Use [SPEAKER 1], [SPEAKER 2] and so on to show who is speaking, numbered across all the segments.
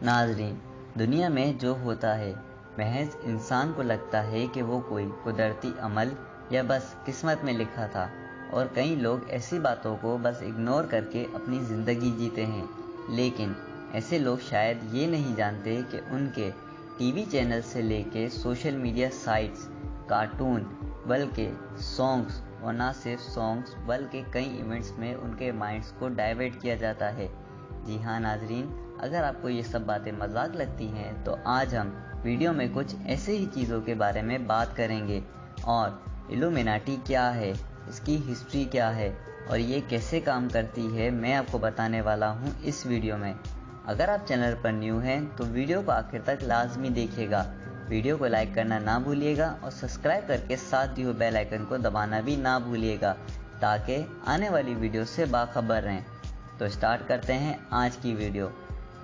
[SPEAKER 1] नाजरीन, दुनिया में जो होता है महज इंसान को लगता है कि वो कोई कुदरती अमल या बस किस्मत में लिखा था, और कई लोग ऐसी बातों को बस इग्नोर करके अपनी ज़िंदगी जीते हैं। लेकिन ऐसे लोग शायद ये नहीं जानते कि उनके टीवी चैनल से लेके सोशल मीडिया साइट्स, कार्टून, बल्कि सॉन्ग्स, और ना सिर्फ सॉन्ग्स बल्कि कई इवेंट्स में उनके माइंड्स को डाइवर्ट किया जाता है। जी हाँ नाजरीन, अगर आपको ये सब बातें मजाक लगती हैं तो आज हम वीडियो में कुछ ऐसे ही चीज़ों के बारे में बात करेंगे। और इल्यूमिनाटी क्या है, इसकी हिस्ट्री क्या है और ये कैसे काम करती है, मैं आपको बताने वाला हूँ इस वीडियो में। अगर आप चैनल पर न्यू हैं तो वीडियो को आखिर तक लाजमी देखिएगा। वीडियो को लाइक करना ना भूलिएगा और सब्सक्राइब करके साथ दिए हुए बेल आइकन को दबाना भी ना भूलिएगा, ताकि आने वाली वीडियो से बाखबर रहें। तो स्टार्ट करते हैं आज की वीडियो।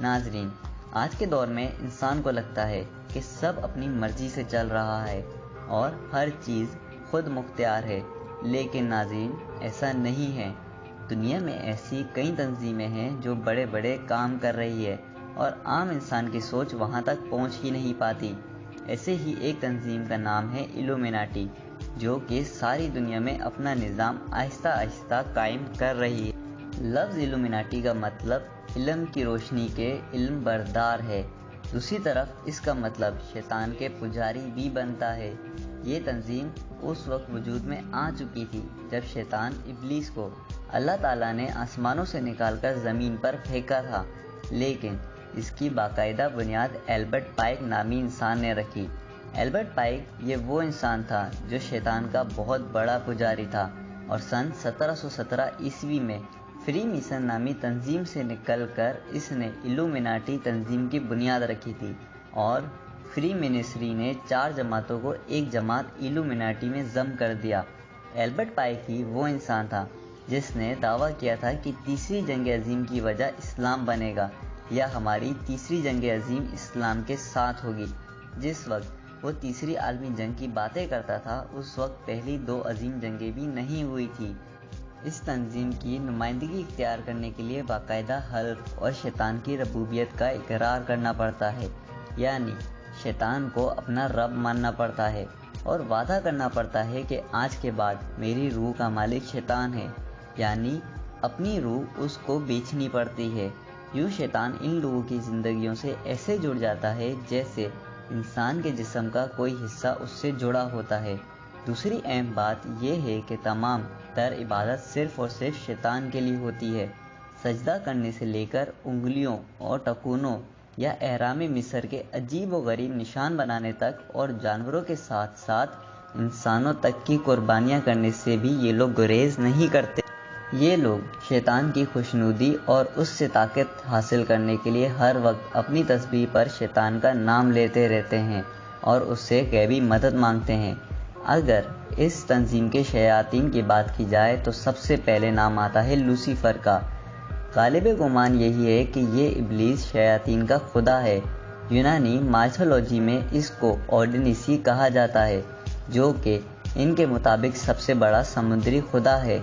[SPEAKER 1] नाजरीन, आज के दौर में इंसान को लगता है कि सब अपनी मर्जी से चल रहा है और हर चीज़ खुद मुख्तियार है, लेकिन नाज़रीन ऐसा नहीं है। दुनिया में ऐसी कई तंजीमें हैं जो बड़े बड़े काम कर रही है और आम इंसान की सोच वहां तक पहुंच ही नहीं पाती। ऐसे ही एक तंजीम का नाम है इल्यूमिनाटी, जो कि सारी दुनिया में अपना निज़ाम आहिस्ता आहिस्ता कायम कर रही है। लफ्ज़ इल्यूमिनाटी का मतलब इल्म की रोशनी के इल्म बरदार है। दूसरी तरफ इसका मतलब शैतान के पुजारी भी बनता है। ये तंजीम उस वक्त वजूद में आ चुकी थी जब शैतान इब्लीस को अल्लाह ताला ने आसमानों से निकालकर ज़मीन पर फेंका था, लेकिन इसकी बाकायदा बुनियाद एल्बर्ट पाइक नामी इंसान ने रखी। एल्बर्ट पाइक ये वो इंसान था जो शैतान का बहुत बड़ा पुजारी था और सन 1717 ईस्वी में फ्री मिशन नामी तंजीम से निकलकर इसने इल्यूमिनाटी तंजीम की बुनियाद रखी थी। और फ्री मिनिस्ट्री ने 4 जमातों को एक जमात इल्यूमिनाटी में जम कर दिया। एल्बर्ट पाइक ही वो इंसान था जिसने दावा किया था कि तीसरी जंग अजीम की वजह इस्लाम बनेगा, या हमारी तीसरी जंग अजीम इस्लाम के साथ होगी। जिस वक्त वो तीसरी आलमी जंग की बातें करता था, उस वक्त पहली 2 अजीम जंगें भी नहीं हुई थी। इस तंजीम की नुमाइंदगी इख्तियार करने के लिए बाकायदा हल्फ और शैतान की रबूबियत का इकरार करना पड़ता है, यानी शैतान को अपना रब मानना पड़ता है और वादा करना पड़ता है कि आज के बाद मेरी रूह का मालिक शैतान है, यानी अपनी रूह उसको बेचनी पड़ती है। यूँ शैतान इन लोगों की ज़िंदगियों से ऐसे जुड़ जाता है जैसे इंसान के जिस्म का कोई हिस्सा उससे जुड़ा होता है। दूसरी अहम बात यह है कि तमाम तर इबादत सिर्फ़ और सिर्फ शैतान के लिए होती है। सजदा करने से लेकर उंगलियों और टखूनों या एहराम मिस्र के अजीब व गरीब निशान बनाने तक, और जानवरों के साथ साथ इंसानों तक की कुर्बानियाँ करने से भी ये लोग गुरेज नहीं करते। ये लोग शैतान की खुशनुदी और उससे ताकत हासिल करने के लिए हर वक्त अपनी तस्बीह पर शैतान का नाम लेते रहते हैं और उससे गैबी मदद मांगते हैं। अगर इस तंजीम के शयातीन की बात की जाए तो सबसे पहले नाम आता है लूसीफर का। गालिब गुमान यही है कि ये इब्लीस शयातीन का खुदा है। यूनानी माइथोलॉजी में इसको ओडिनिसी कहा जाता है, जो कि इनके मुताबिक सबसे बड़ा समुद्री खुदा है।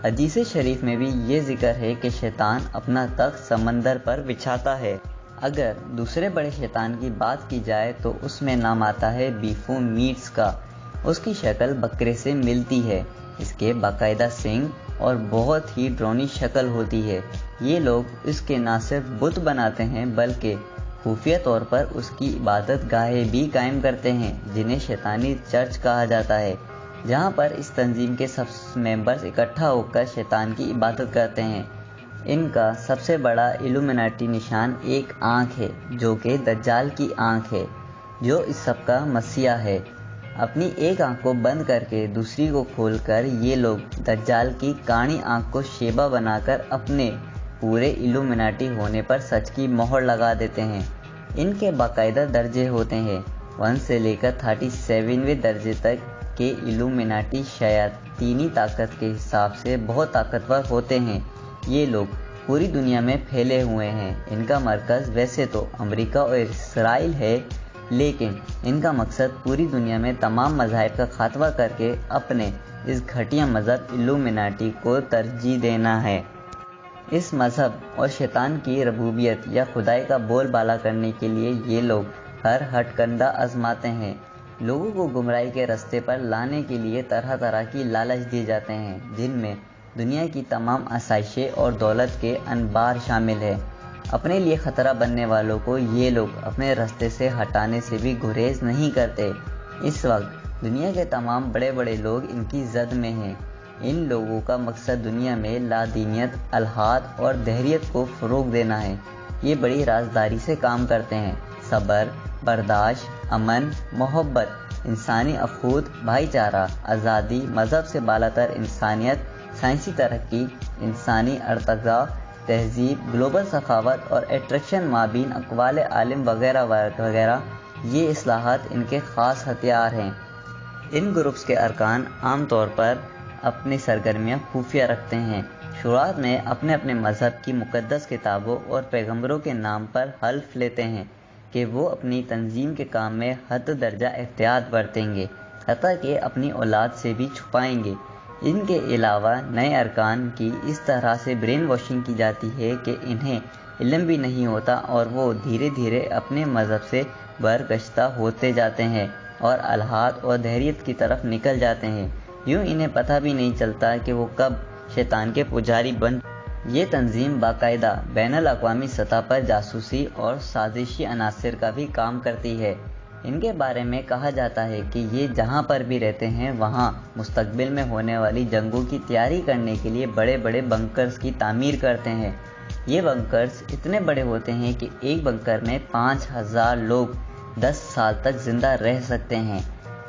[SPEAKER 1] हदीस शरीफ में भी ये जिक्र है कि शैतान अपना तख्त समंदर पर बिछाता है। अगर दूसरे बड़े शैतान की बात की जाए तो उसमें नाम आता है बीफोमीट्स का। उसकी शक्ल बकरे से मिलती है, इसके बाकायदा सींग और बहुत ही डरावनी शक्ल होती है। ये लोग इसके न सिर्फ बुत बनाते हैं बल्कि खुफिया तौर पर उसकी इबादत गाहें भी कायम करते हैं, जिन्हें शैतानी चर्च कहा जाता है, जहाँ पर इस तंजीम के सब मेंबर्स इकट्ठा होकर शैतान की इबादत करते हैं। इनका सबसे बड़ा इल्यूमिनाटी निशान एक आँख है, जो कि दज्जाल की आँख है, जो इस सब का मसीहा है। अपनी एक आँख को बंद करके दूसरी को खोलकर ये लोग दज्जाल की काणी आँख को शेबा बनाकर अपने पूरे इल्यूमिनाटी होने पर सच की मोहर लगा देते हैं। इनके बाकायदा दर्जे होते हैं। 1 से लेकर 37वें दर्जे तक के इल्यूमिनाटी शयातीनी ताकत के हिसाब से बहुत ताकतवर होते हैं। ये लोग पूरी दुनिया में फैले हुए हैं। इनका मरकज़ वैसे तो अमेरिका और इसराइल है, लेकिन इनका मकसद पूरी दुनिया में तमाम मज़ाहिब का खात्मा करके अपने इस घटिया मज़हब इल्यूमिनाटी को तरजीह देना है। اس مذہب اور شیطان کی ربوبیت یا خدائی کا بول بالا کرنے کے لیے یہ لوگ ہر ہٹ کنڈا آزماتے ہیں۔ لوگوں کو گمراہی کے راستے پر لانے کے لیے طرح طرح کی لالچ دیے جاتے ہیں، جن میں دنیا کی تمام آسائشیں اور دولت کے انبار شامل ہیں۔ اپنے لیے خطرہ بننے والوں کو یہ لوگ اپنے راستے سے ہٹانے سے بھی گریز نہیں کرتے۔ اس وقت دنیا کے تمام بڑے بڑے لوگ ان کی زد میں ہیں۔ ان لوگوں کا مقصد دنیا میں لادینیت، الحاد اور دہریت کو فروغ دینا ہے۔ یہ بڑی رازداری سے کام کرتے ہیں۔ صبر، برداشت، امن، محبت، انسانی اخوت، بھائی چارہ، آزادی، مذہب سے بالاتر انسانیت، سائنسی ترقی، انسانی ارتقاء، تہذیب، گلوبل سخاوت اور اٹریکشن مابین اقوال عالم وغیرہ وغیرہ، یہ اصطلاحات ان کے خاص ہتھیار ہیں۔ ان گروپس کے ارکان عام طور پر اپنی سرگرمیاں خفیہ رکھتے ہیں۔ شروعات میں اپنے اپنے مذہب کی مقدس کتابوں اور پیغمبروں کے نام پر حلف لیتے ہیں کہ وہ اپنی تنظیم کے کام میں حد درجہ احتیاط برتیں گے، حتیٰ کہ اپنی اولاد سے بھی چھپائیں گے۔ ان کے علاوہ نئے ارکان کی اس طرح سے برین واشنگ کی جاتی ہے کہ انہیں علم بھی نہیں ہوتا اور وہ دھیرے دھیرے اپنے مذہب سے برگشتہ ہوتے جاتے ہیں اور الحاد اور دہریت کی طرف نکل جاتے ہیں۔ یوں انہیں پتہ بھی نہیں چلتا کہ وہ کب شیطان کے پجاری بن۔ یہ تنظیم باقاعدہ بین الاقوامی سطح پر جاسوسی اور سازشی عناصر کا بھی کام کرتی ہے۔ ان کے بارے میں کہا جاتا ہے کہ یہ جہاں پر بھی رہتے ہیں وہاں مستقبل میں ہونے والی جنگوں کی تیاری کرنے کے لیے بڑے بڑے بنکرز کی تعمیر کرتے ہیں۔ یہ بنکرز اتنے بڑے ہوتے ہیں کہ ایک بنکر میں 5000 لوگ 10 سال تک زندہ رہ سکتے ہیں۔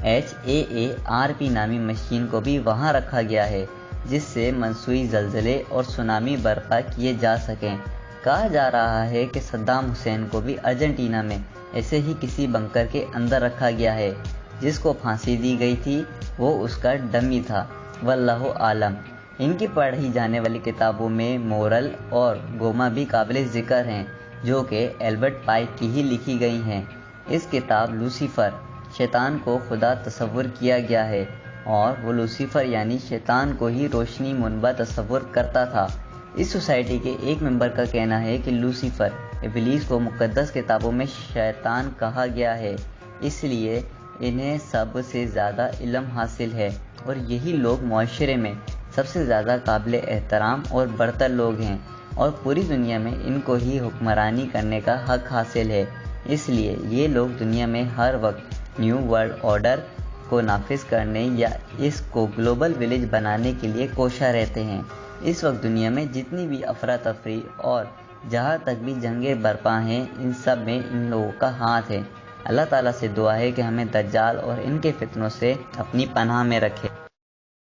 [SPEAKER 1] HAARP نامی مشین کو بھی وہاں رکھا گیا ہے جس سے منصوعی زلزلے اور سونامی برپا کیے جا سکیں۔ کہا جا رہا ہے کہ صدام حسین کو بھی ارجنٹینا میں ایسے ہی کسی بنکر کے اندر رکھا گیا ہے۔ جس کو پھانسی دی گئی تھی وہ اس کا ڈمی تھا، واللہ عالم۔ ان کی پڑھی جانے والی کتابوں میں مورل اور گوما بھی قابل ذکر ہیں، جو کہ البرٹ پائک کی ہی لکھی گئی ہیں۔ اس کتاب لوسیفر، شیطان کو خدا تصور کیا گیا ہے اور وہ لوسیفر یعنی شیطان کو ہی روشنی منبع تصور کرتا تھا۔ اس سوسائٹی کے ایک ممبر کا کہنا ہے کہ لوسیفر، ابلیس کو مقدس کتابوں میں شیطان کہا گیا ہے، اس لیے انہیں سب سے زیادہ علم حاصل ہے اور یہی لوگ معاشرے میں سب سے زیادہ قابل احترام اور برتر لوگ ہیں اور پوری دنیا میں ان کو ہی حکمرانی کرنے کا حق حاصل ہے۔ اس لیے یہ لوگ دنیا میں ہر وقت نیو ورلڈ آرڈر کو نافذ کرنے یا اس کو گلوبل ولیج بنانے کے لیے کوشاں رہتے ہیں۔ اس وقت دنیا میں جتنی بھی افراتفری اور جہاں تک بھی جنگیں برپا ہیں، ان سب میں ان لوگوں کا ہاتھ ہے۔ اللہ تعالیٰ سے دعا ہے کہ ہمیں دجال اور ان کے فتنوں سے اپنی پناہ میں رکھے۔